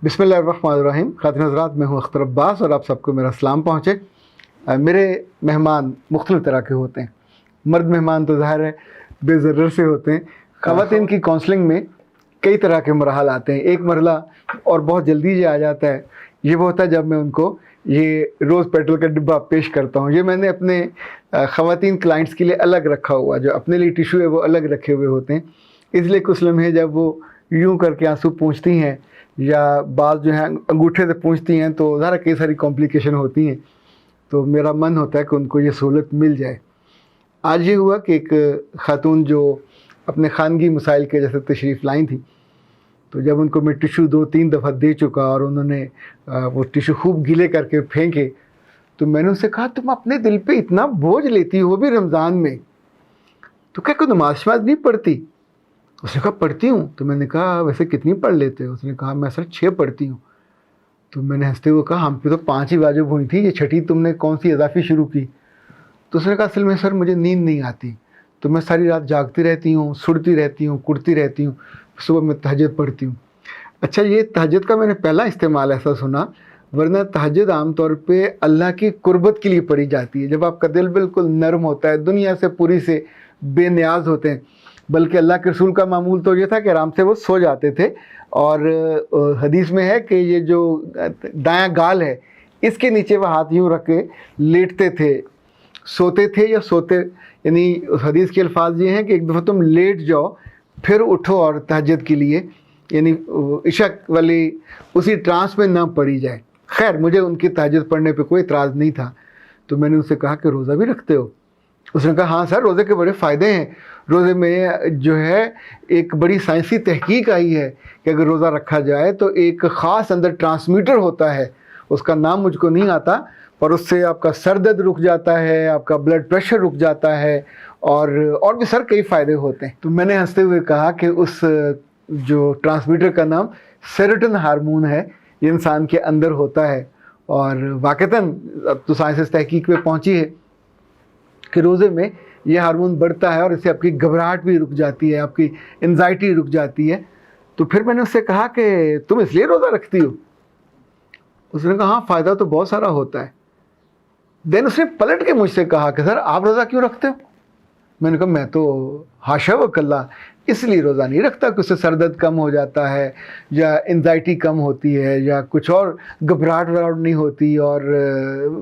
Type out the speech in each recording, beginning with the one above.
बिस्मिल्लाहिर्रहमानिर्रहीम। खातिन हज़रात, मैं हूँ अख्तर अब्बास और आप सबको मेरा सलाम पहुँचे। मेरे मेहमान मुख्तलिफ़ तरह के होते हैं। मर्द मेहमान तो ज़ाहिर है बेज़र्र से होते हैं। ख़वातीन की काउंसलिंग में कई तरह के मरहल आते हैं। एक मरला और बहुत जल्दी ये आ जाता है, ये वो होता है जब मैं उनको ये रोज़ पेट्रोल का डिब्बा पेश करता हूँ। ये मैंने अपने ख़वातीन क्लाइंट्स के लिए अलग रखा हुआ, जो अपने लिए टिशू है वो अलग रखे हुए होते हैं। इसलिए कुछ लम्हे जब वो यूँ करके आंसू पूंछती हैं या बात जो है अंगूठे से पूछती हैं तो ज़रा कई सारी कॉम्प्लिकेशन होती हैं, तो मेरा मन होता है कि उनको ये सहूलत मिल जाए। आज ये हुआ कि एक ख़ातून जो अपने ख़ानगी मसाइल के जैसे तशरीफ़ लाई थी, तो जब उनको मैं टिशू 2-3 दफ़ा दे चुका और उन्होंने वो टिशू खूब गीले करके फेंके, तो मैंने उनसे कहा, तुम अपने दिल पे इतना बोझ लेती हो, भी रमज़ान में, तो क्या कोई नमाज़ शमाज़ नहीं पढ़ती? उसने कहा पढ़ती हूँ। तो मैंने कहा वैसे कितनी पढ़ लेते हो? उसने कहा मैं सर 6 पढ़ती हूँ। तो मैंने हंसते हुए कहा हम पे तो 5 ही वाजिब हुई थी, ये छठी तुमने कौन सी इजाफी शुरू की? तो उसने कहा असल में सर मुझे नींद नहीं आती, तो मैं सारी रात जागती रहती हूँ, सुड़ती रहती हूँ, कुड़ती रहती हूँ, सुबह मैं तहज्जुद पढ़ती हूँ। अच्छा, ये तहज्जुद का मैंने पहला इस्तेमाल ऐसा सुना, वरना तहज्जुद आम तौर पे अल्लाह की कुर्बत के लिए पढ़ी जाती है। जब आपका दिल बिल्कुल नरम होता है, दुनिया से पूरी से बेनियाज होते हैं। बल्कि अल्लाह के रसूल का मामूल तो ये था कि आराम से वो सो जाते थे, और हदीस में है कि ये जो दायां गाल है इसके नीचे वह हाथ यूँ रख के लेटते थे, सोते थे या सोते, यानी हदीस के अल्फाज ये हैं कि एक दफ़ा तुम लेट जाओ फिर उठो और तहज्जुद के लिए, यानी इशक वाली उसी ट्रांस में ना पड़ी जाए। खैर, मुझे उनकी तहज्जुद पढ़ने पे कोई इतराज़ नहीं था। तो मैंने उनसे कहा कि रोज़ा भी रखते हो? उसने कहा हाँ सर, रोज़े के बड़े फ़ायदे हैं। रोज़े में जो है एक बड़ी साइंसी तहकीक आई है कि अगर रोज़ा रखा जाए तो एक ख़ास अंदर ट्रांसमीटर होता है, उसका नाम मुझको नहीं आता, पर उससे आपका सर दर्द रुक जाता है, आपका ब्लड प्रेशर रुक जाता है, और भी सर कई फ़ायदे होते हैं। तो मैंने हंसते हुए कहा कि उस जो ट्रांसमीटर का नाम सेरोटोनिन हार्मोन है, ये इंसान के अंदर होता है। और वाक़तन अब तो साइंस इस तहकीक पे पहुँची है कि रोज़े में ये हार्मोन बढ़ता है और इससे आपकी घबराहट भी रुक जाती है, आपकी एंजाइटी रुक जाती है। तो फिर मैंने उससे कहा कि तुम इसलिए रोज़ा रखती हो? उसने कहा हाँ, फ़ायदा तो बहुत सारा होता है। देन उसने पलट के मुझसे कहा कि सर आप रोज़ा क्यों रखते हो? मैंने कहा मैं तो हाशा व कल्ला इसलिए रोज़ा नहीं रखता कि उससे सर दर्द कम हो जाता है या एंजाइटी कम होती है या कुछ और घबराहट वराहट नहीं होती और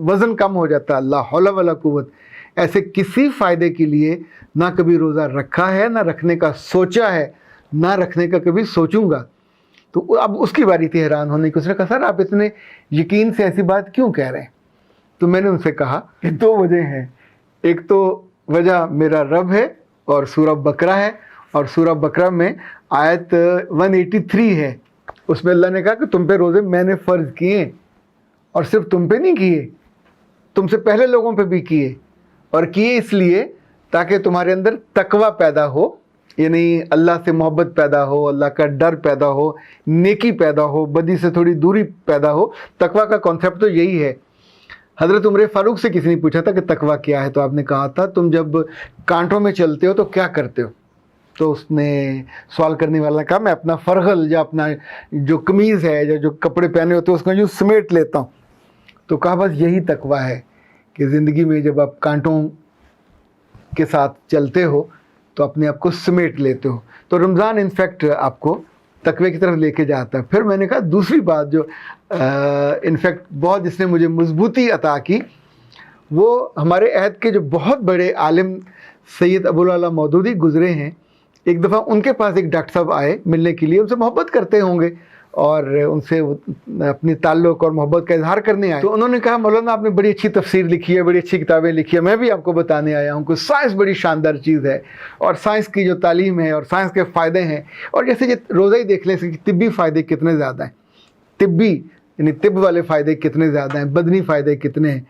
वज़न कम हो जाता है। अल्लाह हौला वला कुव्वत, ऐसे किसी फ़ायदे के लिए ना कभी रोज़ा रखा है, ना रखने का सोचा है, ना रखने का कभी सोचूंगा। तो अब उसकी बारी थी हैरान होने की। उसने कहा सर आप इतने यकीन से ऐसी बात क्यों कह रहे हैं? तो मैंने उनसे कहा कि 2 वजह हैं। एक तो वजह मेरा रब है और सूरह बकरा है, और सूरह बकरा में आयत 183 है। उसमें अल्लाह ने कहा कि तुम पे रोज़े मैंने फ़र्ज़ किए, और सिर्फ तुम पे नहीं किए, तुमसे पहले लोगों पे भी किए, और किए इसलिए ताकि तुम्हारे अंदर तकवा पैदा हो, यानी अल्लाह से मोहब्बत पैदा हो, अल्लाह का डर पैदा हो, नेकी पैदा हो, बदी से थोड़ी दूरी पैदा हो। तकवा का कॉन्सेप्ट तो यही है। हज़रत उमर फ़ारूक से किसी ने पूछा था कि तकवा क्या है, तो आपने कहा था तुम जब कांटों में चलते हो तो क्या करते हो? तो उसने सवाल करने वाला ने कहा मैं अपना फ़रगल या अपना जो कमीज़ है या जो कपड़े पहने होते हैं उसको यूँ समेट लेता हूँ। तो कहा बस यही तकवा है कि ज़िंदगी में जब आप कांटों के साथ चलते हो तो अपने आप को समेट लेते हो। तो रमज़ान इनफैक्ट आपको तकवे की तरफ लेके जाता है। फिर मैंने कहा दूसरी बात जो इनफैक्ट बहुत जिसने मुझे मजबूती अता की, वो हमारे अहद के जो बहुत बड़े आलिम सैयद अबुल आला मौदूदी गुज़रे हैं। एक दफ़ा उनके पास एक डॉक्टर साहब आए मिलने के लिए, उनसे मोहब्बत करते होंगे और उनसे अपनी ताल्लुक़ और मोहब्बत का इजहार करने आए। तो उन्होंने कहा मौलाना आपने बड़ी अच्छी तफसीर लिखी है, बड़ी अच्छी किताबें लिखी है, मैं भी आपको बताने आया हूँ कि साइंस बड़ी शानदार चीज़ है, और साइंस की जो तालीम है और साइंस के फ़ायदे हैं, और जैसे ये रोज़ा ही देख लें इसके तिब्बी फ़ायदे कितने ज़्यादा हैं, तिब्बी यानी तिब वाले फ़ायदे कितने ज़्यादा हैं, बदनी फ़ायदे कितने हैं,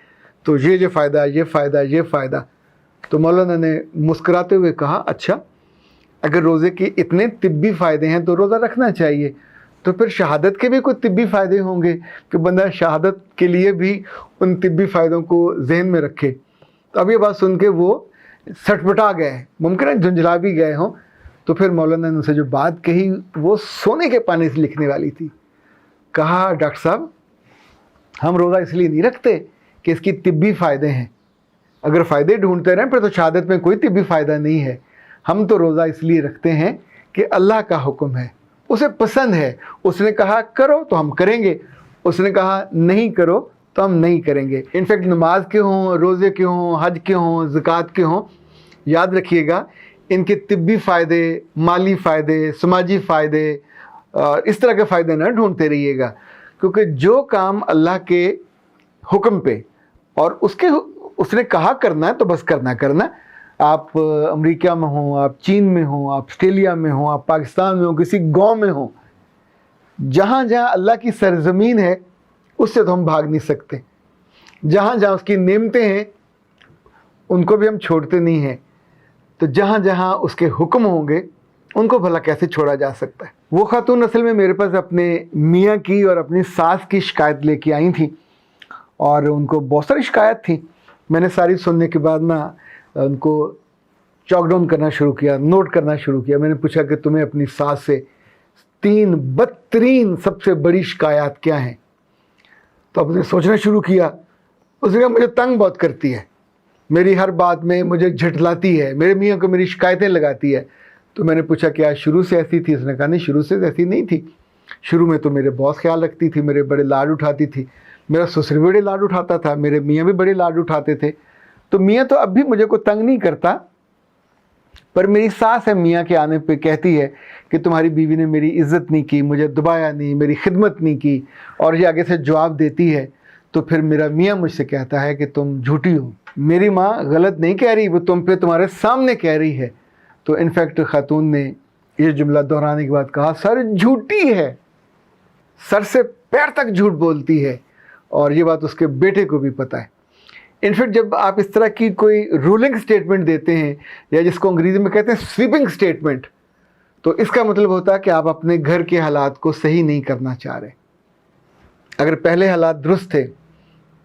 तो ये फ़ायदा, ये फ़ायदा, ये फ़ायदा। तो मौलाना ने मुस्कुराते हुए कहा अच्छा, अगर रोज़े के इतने तिब्बी फ़ायदे हैं तो रोज़ा रखना चाहिए, तो फिर शहादत के भी कुछ तिब्बी फ़ायदे होंगे कि बंदा शहादत के लिए भी उन तिब्बी फ़ायदों को जहन में रखे। तो अब ये बात सुन के वो सटपटा गए, मुमकिन है झुंझला भी गए हों। तो फिर मौलाना ने उनसे जो बात कही वो सोने के पानी से लिखने वाली थी। کہا ڈاکٹر صاحب ہم روزہ اس لیے نہیں رکھتے کہ اس کی طبی فائدے ہیں، اگر فائدے ڈھونڈتے رہیں پھر تو شہادت میں کوئی طبی فائدہ نہیں ہے، ہم تو روزہ اس لیے رکھتے ہیں کہ اللہ کا حکم ہے، اسے پسند ہے، اس نے کہا کرو تو ہم کریں گے، اس نے کہا نہیں کرو تو ہم نہیں کریں گے۔ انفیکٹ نماز کے ہوں، روزے کے ہوں، حج کے ہوں، زکوٰۃ کے ہوں، یاد رکھیے گا ان کے طبی فائدے، مالی فائدے، سماجی فائدے، اس طرح کے فائدے نہ ڈھونڈتے رہیے گا، کیونکہ جو کام اللہ کے حکم پہ اور اس نے کہا کرنا ہے تو بس کرنا۔ آپ امریکہ میں ہوں، آپ چین میں ہوں، آپ آسٹریلیا میں ہوں، آپ پاکستان میں ہوں، کسی گاؤں میں ہوں، جہاں جہاں اللہ کی سرزمین ہے اس سے تو ہم بھاگ نہیں سکتے، جہاں جہاں اس کی نعمتیں ہیں ان کو بھی ہم چھوڑتے نہیں ہیں، تو جہاں جہاں اس کے حکم ہوں گے ان کو بھلا کیسے چھوڑا جا سکتا ہے۔ وہ خاتون اصل میں میرے پاس اپنے میاں کی اور اپنی ساس کی شکایت لے کے آئی تھیں، اور ان کو بہت ساری شکایت تھی۔ میں نے ساری سننے کے بعد نا ان کو چاک ڈاؤن کرنا شروع کیا، نوٹ کرنا شروع کیا۔ میں نے پوچھا کہ تمہیں اپنی ساس سے 3 بدترین سب سے بڑی شکایات کیا ہیں؟ تو اب نے سوچنا شروع کیا۔ اس نے کہا مجھے تنگ بہت کرتی ہے، میری ہر بات میں مجھے جھٹلاتی ہے، میرے میاں کو میری شکایتیں لگاتی ہے۔ تو میں نے پوچھا کیا شروع سے ایسی تھی؟ اس نے کہا نہیں، شروع سے ایسی نہیں تھی، شروع میں تو میرے بہت خیال رکھتی تھی، میرے بڑے لاڈ اٹھاتی تھی، میرا سسر بھی بڑے لاڈ اٹھاتا تھا، میرے میاں بھی بڑے لاڈ اٹھاتے تھے، تو میاں تو اب بھی مجھے کو تنگ نہیں کرتا، پر میری ساس ہے میاں کے آنے پہ کہتی ہے کہ تمہاری بیوی نے میری عزت نہیں کی، مجھے دبایا نہیں، میری خدمت نہیں کی، اور یہ آگے سے جواب دیتی ہے تو پھر میرا میاں مجھ سے کہتا ہے کہ تم جھوٹی ہو۔ میری ماں غلط نہیں کہہ رہی، وہ تم پہ تمہارے سامنے کہہ رہی ہے۔ تو انفیکٹ خاتون نے یہ جملہ دہرانے کے بعد کہا سر جھوٹی ہے، سر سے پیر تک جھوٹ بولتی ہے، اور یہ بات اس کے بیٹے کو بھی پتہ ہے۔ انفیکٹ جب آپ اس طرح کی کوئی رولنگ سٹیٹمنٹ دیتے ہیں، یا جس کو انگریزی میں کہتے ہیں سویپنگ سٹیٹمنٹ، تو اس کا مطلب ہوتا ہے کہ آپ اپنے گھر کے حالات کو صحیح نہیں کرنا چاہ رہے۔ اگر پہلے حالات درست تھے،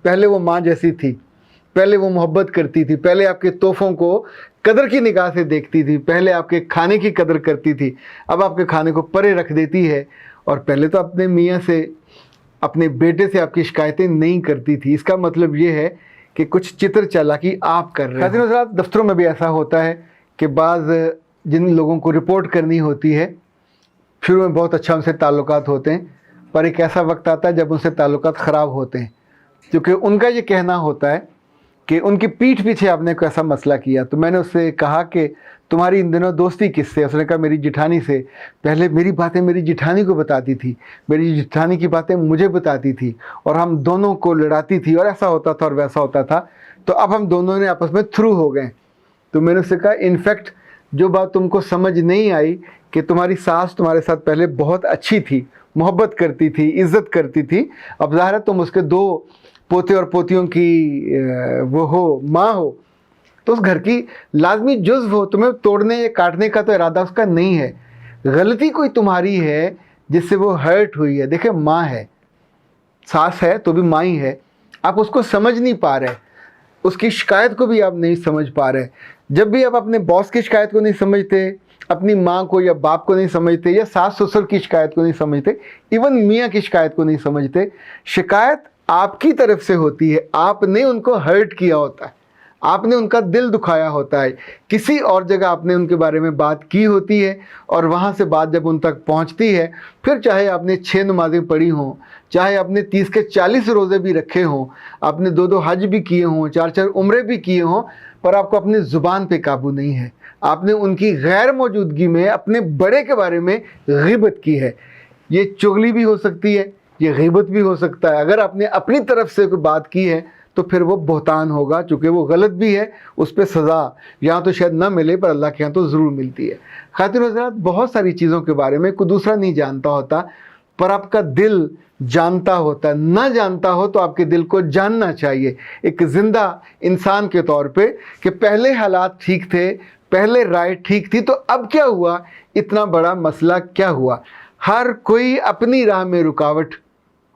پہلے وہ ماں جیسی تھی، پہلے وہ محبت کرتی تھی، پہلے آپ کے تحفوں کو قدر کی نگاہ سے دیکھتی تھی، پہلے آپ کے کھانے کی قدر کرتی تھی، اب آپ کے کھانے کو پرے رکھ دیتی ہے، اور پہلے تو اپنے میاں سے، اپنے بیٹے سے آپ کی شکایتیں نہیں کرتی تھی، اس کا مطلب یہ ہے کہ کچھ چتر چالاکی آپ کر رہے ہیں۔ خاتون حضرات، دفتروں میں بھی ایسا ہوتا ہے کہ بعض جن لوگوں کو رپورٹ کرنی ہوتی ہے، شروع میں بہت اچھا ان سے تعلقات ہوتے ہیں، پر ایک ایسا وقت آتا ہے جب ان سے تعلقات خراب ہوتے ہیں، کیونکہ ان کا یہ کہنا ہوتا ہے کہ ان کی پیٹھ پیچھے آپ نے کوئی ایسا مسئلہ کیا۔ تو میں نے اس سے کہا کہ تمہاری ان دنوں دوستی کس سے؟ اس نے کہا میری جٹھانی سے، پہلے میری باتیں میری جٹھانی کو بتاتی تھی، میری جٹھانی کی باتیں مجھے بتاتی تھی، اور ہم دونوں کو لڑاتی تھی، اور ایسا ہوتا تھا اور ویسا ہوتا تھا، تو اب ہم دونوں نے آپس میں تھرو ہو گئے۔ تو میں نے اس سے کہا انفیکٹ جو بات تم کو سمجھ نہیں آئی کہ تمہاری ساس تمہارے ساتھ پہلے بہت اچھی تھی، محبت کرتی تھی، عزت کرتی تھی، اب ظاہر ہے تم اس کے 2 پوتے اور پوتیوں کی وہ ہو، ماں ہو، تو اس گھر کی لازمی جزو ہو، تمہیں توڑنے یا کاٹنے کا تو ارادہ اس کا نہیں ہے، غلطی کوئی تمہاری ہے جس سے وہ ہرٹ ہوئی ہے۔ دیکھیں ماں ہے، ساس ہے تو بھی ماں ہی ہے، آپ اس کو سمجھ نہیں پا رہے، اس کی شکایت کو بھی آپ نہیں سمجھ پا رہے۔ جب بھی آپ اپنے باس کی شکایت کو نہیں سمجھتے، اپنی ماں کو یا باپ کو نہیں سمجھتے، یا ساس سسر کی شکایت کو نہیں سمجھتے، ایون میاں کی شکایت کو نہیں سمجھتے، شکایت آپ کی طرف سے ہوتی ہے، آپ نے ان کو ہرٹ کیا ہوتا ہے، آپ نے ان کا دل دکھایا ہوتا ہے، کسی اور جگہ آپ نے ان کے بارے میں بات کی ہوتی ہے، اور وہاں سے بات جب ان تک پہنچتی ہے، پھر چاہے آپ نے 6 نمازیں پڑھی ہوں، چاہے آپ نے 30 کے 40 روزے بھی رکھے ہوں، آپ نے 2 حج بھی کیے ہوں، 4 عمرے بھی کیے ہوں، پر آپ کو اپنی زبان پہ قابو نہیں ہے، آپ نے ان کی غیر موجودگی میں اپنے بڑے کے بارے میں غیبت کی ہے۔ یہ چغلی بھی ہو سکتی ہے، یہ غیبت بھی ہو سکتا ہے۔ اگر آپ نے اپنی طرف سے کوئی بات کی ہے تو پھر وہ بہتان ہوگا، چونکہ وہ غلط بھی ہے، اس پہ سزا یہاں تو شاید نہ ملے پر اللہ کے یہاں تو ضرور ملتی ہے۔ خاتون حضرات، بہت ساری چیزوں کے بارے میں کوئی دوسرا نہیں جانتا ہوتا، پر آپ کا دل جانتا ہوتا ہے۔ نہ جانتا ہو تو آپ کے دل کو جاننا چاہیے، ایک زندہ انسان کے طور پہ، کہ پہلے حالات ٹھیک تھے، پہلے رائے ٹھیک تھی، تو اب کیا ہوا، اتنا بڑا مسئلہ کیا ہوا۔ ہر کوئی اپنی راہ میں رکاوٹ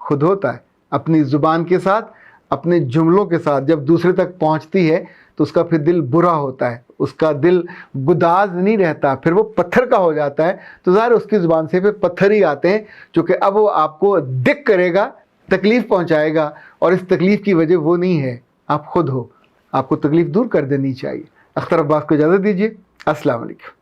خود ہوتا ہے، اپنی زبان کے ساتھ، اپنے جملوں کے ساتھ، جب دوسرے تک پہنچتی ہے تو اس کا پھر دل برا ہوتا ہے، اس کا دل گداز نہیں رہتا، پھر وہ پتھر کا ہو جاتا ہے، تو ظاہر اس کی زبان سے پھر پتھر ہی آتے ہیں، چونکہ اب وہ آپ کو دکھ کرے گا، تکلیف پہنچائے گا، اور اس تکلیف کی وجہ وہ نہیں ہے، آپ خود ہو، آپ کو تکلیف دور کر دینی چاہیے۔ اختر عباس کو اجازت دیجیے، السلام علیکم۔